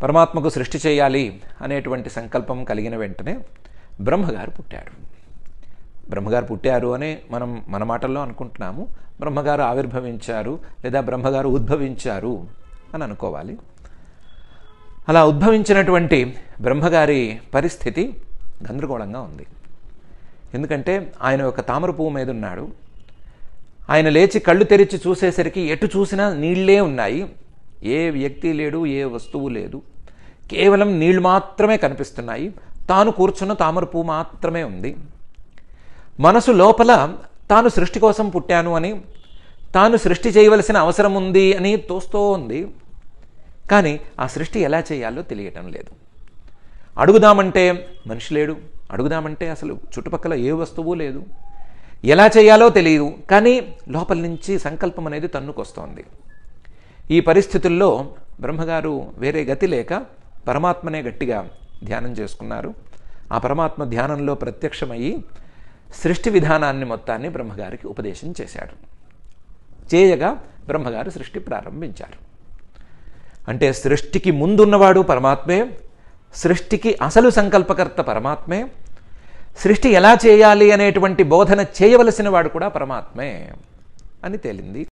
పరమాత్మకు సృష్టి చేయాలి అనేటువంటి సంకల్పం కలిగిన వెంటనే బ్రహ్మగారు పుట్టారు. బ్రహ్మగారు పుట్టారు అని మనం మన మాటల్లో అనుకుంటున్నాము. బ్రహ్మగారు ఆవిర్భవించారు లేదా బ్రహ్మగారు ఉద్భవించారు అని అనుకోవాలి. అలా ఉద్భవించినటువంటి బ్రహ్మగారి పరిస్థితి గందరగోళంగా ఉంది. ఎందుకంటే ఆయన ఒక తామర పువ్వు మీద ఉన్నాడు. ఆయన లేచి కళ్ళు తెరిచి చూసేసరికి ఎటు చూసినా నీళ్లే ఉన్నాయి. ఏ వ్యక్తి లేడు, ఏ వస్తువు లేదు, కేవలం నీళ్లు మాత్రమే కనిపిస్తున్నాయి. తాను కూర్చున్న తామర పువ్వు మాత్రమే ఉంది. మనసు లోపల తాను సృష్టి కోసం పుట్టాను అని, తాను సృష్టి చేయవలసిన అవసరం ఉంది అని తోస్తూ ఉంది. కానీ ఆ సృష్టి ఎలా చేయాలో తెలియటం లేదు. అడుగుదామంటే మనిషి లేడు, అడుగుదామంటే అసలు చుట్టుపక్కల ఏ వస్తువు లేదు. ఎలా చేయాలో తెలియదు, కానీ లోపల నుంచి సంకల్పం అనేది తన్నుకొస్తోంది. ఈ పరిస్థితుల్లో బ్రహ్మగారు వేరే గతి లేక పరమాత్మనే గట్టిగా ధ్యానం చేసుకున్నారు. ఆ పరమాత్మ ధ్యానంలో ప్రత్యక్షమయ్యి సృష్టి విధానాన్ని మొత్తాన్ని బ్రహ్మగారికి ఉపదేశం చేశాడు. చేయగా బ్రహ్మగారు సృష్టి ప్రారంభించారు. అంటే సృష్టికి ముందున్నవాడు పరమాత్మే, సృష్టికి అసలు సంకల్పకర్త పరమాత్మే, సృష్టి ఎలా చేయాలి అనేటువంటి బోధన చేయవలసిన వాడు కూడా పరమాత్మే అని తేలింది.